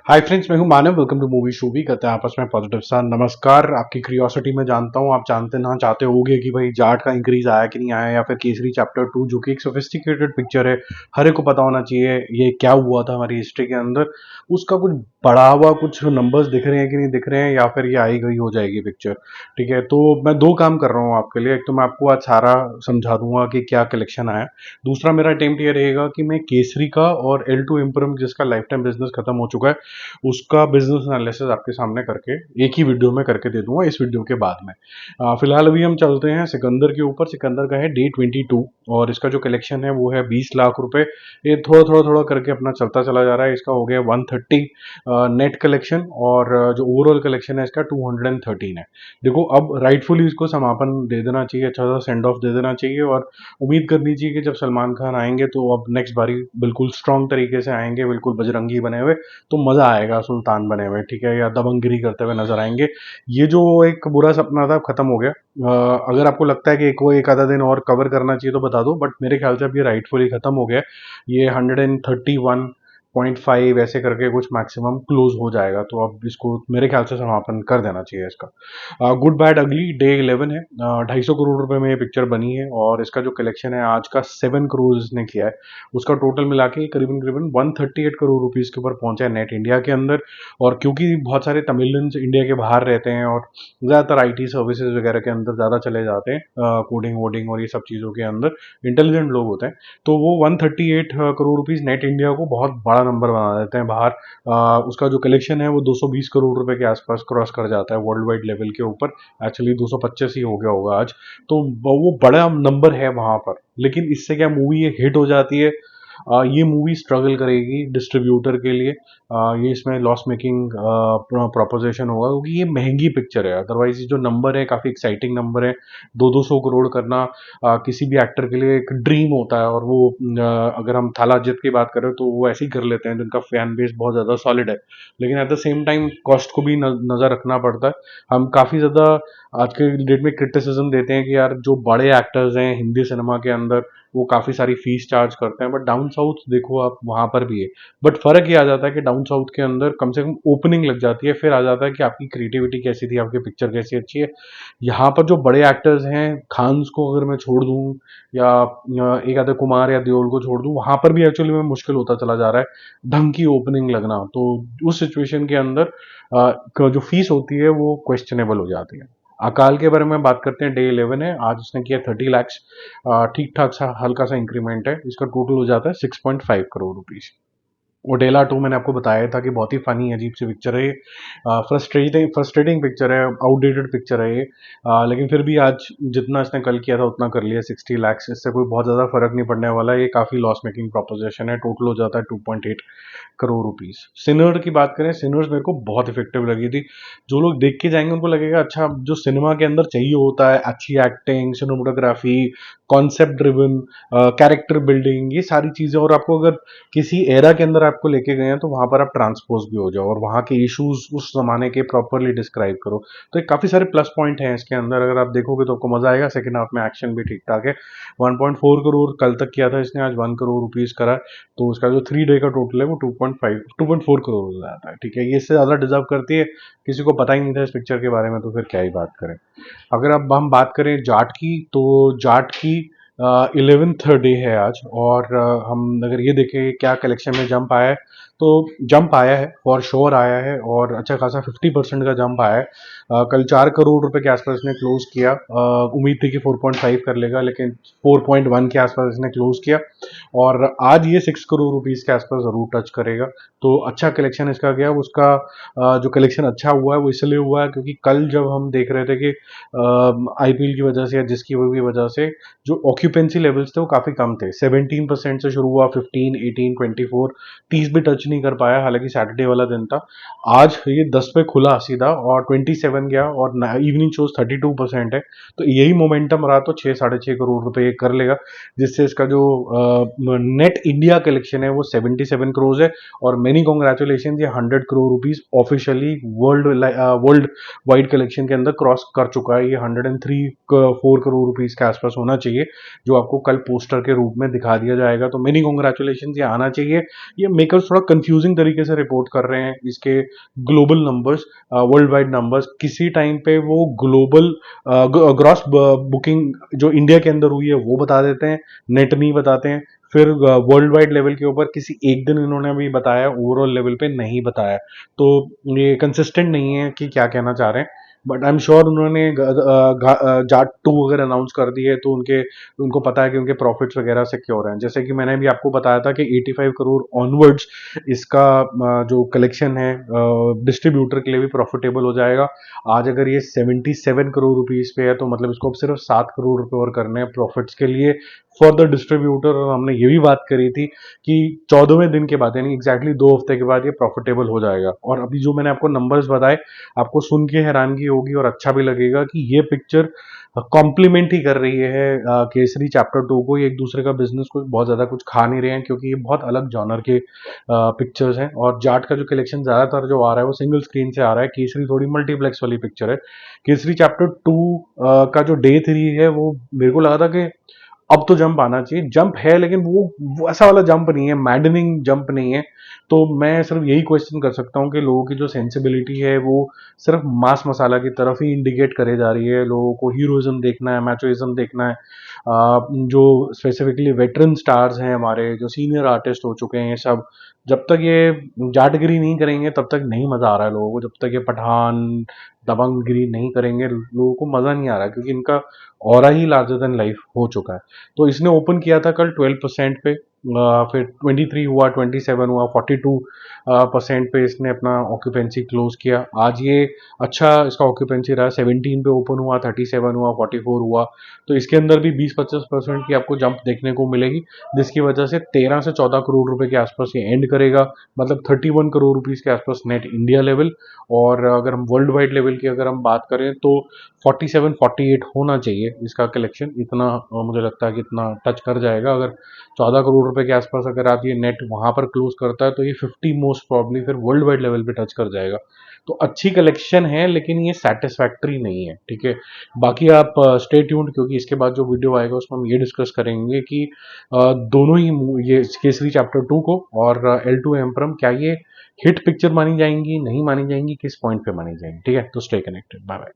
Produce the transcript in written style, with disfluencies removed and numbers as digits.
हाय friends, मैं हूं Manav. Welcome to movie shuvi. करते हैं आपस में पॉजिटिव सा नमस्कार। आपकी क्यूरियोसिटी में जानता हूं, आप जानते ना चाहते होगे कि भाई जाट का इंक्रीज आया कि नहीं आया, या फिर केसरी चैप्टर 2 जो कि एक सोफिस्टिकेटेड पिक्चर है, हर एक को पता होना चाहिए ये क्या हुआ था हमारी हिस्ट्री के अंदर। उसका कुछ बढ़ा हुआ कुछ नंबर्स दिख रहे हैं कि नहीं दिख रहे हैं, या फिर ये आई गई हो जाएगी पिक्चर। ठीक है, तो मैं दो काम कर रहा हूँ आपके लिए। एक तो मैं आपको आज सारा समझा दूंगा कि क्या कलेक्शन आया। दूसरा मेरा अटेम्प्ट ये रहेगा कि मैं केसरी का और L2 इम्परम जिसका लाइफ टाइम बिजनेस खत्म हो चुका है उसका बिजनेस एनालिसिस आपके सामने करके एक ही वीडियो में करके दे दूंगा इस वीडियो के बाद में। फिलहाल अभी हम चलते हैं सिकंदर के ऊपर। सिकंदर का है Day 22 और इसका जो कलेक्शन है वो है 20 लाख रुपए। ये थोड़ा थोड़ा थोड़ा करके अपना चलता चला जा रहा है। इसका हो गया 130 नेट कलेक्शन, और जो ओवरऑल कलेक्शन है इसका 213 है। देखो, अब राइटफुली इसको समापन दे देना चाहिए, अच्छा सा सेंड ऑफ दे देना चाहिए, और उम्मीद करनी चाहिए कि जब सलमान खान आएंगे तो अब नेक्स्ट बारी बिल्कुल स्ट्रांग तरीके से आएंगे, बिल्कुल बजरंगी बने हुए, तो मजा आएगा सुल्तान बने हुए। ठीक है, या दबंगगिरी करते हुए नजर आएंगे। ये जो एक बुरा सपना था खत्म हो गया। अगर आपको लगता है कि कोई एक आधा दिन और कवर करना चाहिए तो बता दो, बट मेरे ख्याल से अब ये राइटफुली खत्म हो गया। ये 131.5 ऐसे करके कुछ मैक्सिमम क्लोज हो जाएगा, तो अब इसको मेरे ख्याल से समापन कर देना चाहिए इसका। गुड बैड अगली Day 11 है। 250 करोड़ रुपए में ये पिक्चर बनी है, और इसका जो कलेक्शन है आज का 7 करोड़ इसने किया है। उसका टोटल मिला के करीबन करीबन 138 करोड़ रुपीज के ऊपर पहुंचा है नेट इंडिया के अंदर। और क्योंकि बहुत सारे तमिलियंस इंडिया के बाहर रहते हैं और ज़्यादातर आईटी सर्विसेज वगैरह के अंदर ज़्यादा चले जाते हैं, कोडिंग वोडिंग और ये सब चीज़ों के अंदर इंटेलिजेंट लोग होते हैं, तो वो 138 करोड़ रुपीज नेट इंडिया को बहुत बड़ा नंबर बना देते हैं बाहर। उसका जो कलेक्शन है वो 220 करोड़ रुपए के आसपास क्रॉस कर जाता है वर्ल्ड वाइड लेवल के ऊपर। एक्चुअली 225 ही हो गया होगा आज। तो वो बड़ा नंबर है वहां पर। लेकिन इससे क्या मूवी ये हिट हो जाती है? ये मूवी स्ट्रगल करेगी डिस्ट्रीब्यूटर के लिए। ये इसमें लॉस मेकिंग प्रोपोजिशन होगा, क्योंकि ये महंगी पिक्चर है। अदरवाइज ये जो नंबर है काफ़ी एक्साइटिंग नंबर है। 200 करोड़ करना किसी भी एक्टर के लिए एक ड्रीम होता है, और वो अगर हम थाला अजित की बात करें तो वो ऐसे ही कर लेते हैं जिनका फैन बेस बहुत ज़्यादा सॉलिड है। लेकिन at the same time cost को भी नज़र रखना पड़ता है। हम काफ़ी ज़्यादा आज के डेट में क्रिटिसिज्म देते हैं कि यार जो बड़े एक्टर्स हैं हिंदी सिनेमा के अंदर वो काफ़ी सारी फीस चार्ज करते हैं, बट डाउन साउथ देखो आप, वहाँ पर भी है। बट फर्क ये आ जाता है कि डाउन साउथ के अंदर कम से कम ओपनिंग लग जाती है, फिर आ जाता है कि आपकी क्रिएटिविटी कैसी थी, आपकी पिक्चर कैसी अच्छी है। यहाँ पर जो बड़े एक्टर्स हैं, खान्स को अगर मैं छोड़ दूँ, या एक आधे कुमार या देओल को छोड़ दूँ, वहाँ पर भी एक्चुअली में मुश्किल होता चला जा रहा है ढंग की ओपनिंग लगना। तो उस सिचुएशन के अंदर जो फीस होती है वो क्वेश्चनेबल हो जाती है। अकाल के बारे में बात करते हैं। Day 11 है, आज उसने किया 30 lakhs। ठीक ठाक सा हल्का सा इंक्रीमेंट है। इसका टोटल हो जाता है 6.5 करोड़ रुपीज। ओडेला 2 मैंने आपको बताया था कि बहुत ही फनी अजीब सी पिक्चर है ये। फ्रस्ट्रेटिंग फ्रस्ट्रेटिंग पिक्चर है, आउटडेटेड पिक्चर है ये। लेकिन फिर भी आज जितना इसने कल किया था उतना कर लिया। 60 lakhs, इससे कोई बहुत ज़्यादा फर्क नहीं पड़ने वाला। ये काफ़ी लॉस मेकिंग प्रोपोजिशन है। टोटल हो जाता है 2.8 करोड़ रुपीस। सिनर की बात करें, सिनर्स मेरे को बहुत इफेक्टिव लगी थी। जो लोग देख के जाएंगे उनको लगेगा अच्छा, जो सिनेमा के अंदर चाहिए होता है, अच्छी acting, cinematography, concept driven, character building, ये सारी चीज़ें, और आपको अगर किसी एरा के अंदर आपको लेके गए हैं तो वहां पर आप ट्रांसपोज भी हो जाओ और वहां के इश्यूज उस जमाने के प्रॉपरली डिस्क्राइब करो। तो एक काफी सारे प्लस पॉइंट हैं इसके अंदर। अगर आप देखोगे तो आपको मजा आएगा। सेकंड हाफ में एक्शन भी ठीक ठाक है। 1.4 करोड़ कल तक किया था इसने, आज 1 करोड़ रुपीज करा। तो उसका जो 3 डे का टोटल है वो 2.4 करोड़ हो जाता है। ठीक है, ये इससे ज्यादा डिजर्व करती है। किसी को पता ही नहीं था इस पिक्चर के बारे में, तो फिर क्या ही बात करें। अगर अब हम बात करें जाट की, तो जाट की 11th डे है आज। और हम अगर ये देखें क्या कलेक्शन में जंप आया है, तो जंप आया है, फॉर श्योर आया है, और अच्छा खासा 50% का जंप आया है। कल 4 करोड़ रुपए के आसपास इसने क्लोज किया। उम्मीद थी कि 4.5 कर लेगा, लेकिन 4.1 के आसपास इसने क्लोज किया। और आज ये 6 करोड़ रुपीज के आसपास जरूर टच करेगा। तो अच्छा कलेक्शन इसका गया। उसका जो कलेक्शन अच्छा हुआ है वो इसलिए हुआ है क्योंकि कल जब हम देख रहे थे कि आईपीएल की वजह से या जिसकी भी वजह से जो ऑक्यूपेंसी लेवल्स थे वो काफी कम थे। 17% से शुरू हुआ, 15, 18, 24, 30 भी टच नहीं कर पाया, हालांकि सैटरडे वाला दिन था। आज ये 10 पे खुला सीधा और 27 गया, और इवनिंग शोज 32% है। तो यही मोमेंटम रहा तो 6-6.5 करोड़ रुपए ये कर लेगा, जिससे इसका जो नेट इंडिया कलेक्शन है वो 77 करोड़ है। और मेनी कॉन्ग्रेचुलेशन, ये 100 crore rupees officially world wide collection के अंदर क्रॉस कर चुका है। ये 103-4 करोड़ रुपीज के आसपास होना चाहिए, जो आपको कल पोस्टर के रूप में दिखा दिया जाएगा। तो मेनी कॉन्ग्रेचुलेशन, ये आना चाहिए। ये मेकर्स थोड़ा कंफ्यूजिंग तरीके से रिपोर्ट कर रहे हैं इसके global numbers, world wide numbers. किसी टाइम पे वो ग्लोबल ग्रॉस बुकिंग जो इंडिया के अंदर हुई है वो बता देते हैं, नेट नहीं बताते हैं। फिर वर्ल्ड वाइड लेवल के ऊपर किसी एक दिन इन्होंने अभी बताया, ओवरऑल लेवल पे नहीं बताया। तो ये कंसिस्टेंट नहीं है कि क्या कहना चाह रहे हैं। बट आई एम श्योर उन्होंने जाट टू अगर अनाउंस कर दी है तो उनको पता है कि उनके प्रॉफिट्स वगैरह सिक्योर हैं। जैसे कि मैंने भी आपको बताया था कि 85 करोड़ ऑनवर्ड्स इसका जो कलेक्शन है डिस्ट्रीब्यूटर के लिए भी प्रॉफिटेबल हो जाएगा। आज अगर ये 77 करोड़ रुपीस पे है तो मतलब इसको अब सिर्फ 7 करोड़ रुपए और करने हैं प्रॉफिट्स के लिए फॉर द डिस्ट्रीब्यूटर। और हमने ये भी बात करी थी कि 14वें दिन के बाद यानी एग्जैक्टली 2 हफ्ते के बाद ये प्रॉफिटेबल हो जाएगा। और अभी जो मैंने आपको नंबर्स बताए, आपको सुन के हैरानगी होगी और अच्छा भी लगेगा कि ये पिक्चर कॉम्प्लीमेंट ही कर रही है केसरी चैप्टर 2 को। ये एक दूसरे का बिजनेस कुछ बहुत ज्यादा कुछ खा नहीं रहे हैं, क्योंकि ये बहुत अलग जॉनर के पिक्चर्स हैं। और जाट का जो कलेक्शन ज्यादातर जो आ रहा है वो सिंगल स्क्रीन से आ रहा है, केसरी थोड़ी मल्टीप्लेक्स वाली पिक्चर है। केसरी चैप्टर 2 का जो डे 3 है वो मेरे को लगा था कि अब तो जंप आना चाहिए। जंप है लेकिन वो ऐसा वाला जंप नहीं है, मैडनिंग जंप नहीं है। तो मैं सिर्फ यही क्वेश्चन कर सकता हूँ कि लोगों की जो सेंसिबिलिटी है वो सिर्फ मास मसाला की तरफ ही इंडिकेट करे जा रही है। लोगों को हीरोइज्म देखना है, मैचोइज्म देखना है। जो स्पेसिफिकली वेटरन स्टार्स हैं हमारे, जो सीनियर आर्टिस्ट हो चुके हैं, ये सब जब तक ये जाटगिरी नहीं करेंगे तब तक नहीं मजा आ रहा है लोगों को। जब तक ये पठान दबंगगिरी नहीं करेंगे लोगों को मजा नहीं आ रहा, क्योंकि इनका ऑरा ही लार्जर देन लाइफ हो चुका है। तो इसने ओपन किया था कल 12% पे, फिर 23 हुआ, 27 हुआ, 42% पे इसने अपना ऑक्यूपेंसी क्लोज किया। आज ये अच्छा इसका ऑक्यूपेंसी रहा, 17 पे ओपन हुआ, 37 हुआ, 44 हुआ। तो इसके अंदर भी 20-25% की आपको जंप देखने को मिलेगी, जिसकी वजह से 13 से 14 करोड़ रुपए के आसपास ये एंड करेगा। मतलब 31 करोड़ रुपीस के आसपास नेट इंडिया लेवल। और अगर हम वर्ल्ड वाइड लेवल की अगर हम बात करें तो 47-48 होना चाहिए इसका कलेक्शन। इतना मुझे लगता है कि इतना टच कर जाएगा। अगर 14 करोड़ रुपए के आसपास अगर आप ये नेट वहां पर क्लोज करता है तो ये 50 मोस्ट प्रॉब्ली फिर वर्ल्ड वाइड लेवल पे टच कर जाएगा। तो अच्छी कलेक्शन है लेकिन ये सेटिस्फैक्टरी नहीं है, ठीक है। बाकी आप स्टे ट्यून्ड, क्योंकि इसके बाद जो वीडियो आएगा उसमें हम ये डिस्कस करेंगे कि दोनों ही ये केसरी चैप्टर 2 को और L2 एम्परम क्या ये हिट पिक्चर मानी जाएंगी, नहीं मानी जाएंगी, किस पॉइंट पे मानी जाएंगी। ठीक है, तो स्टे कनेक्टेड, बाय बाय।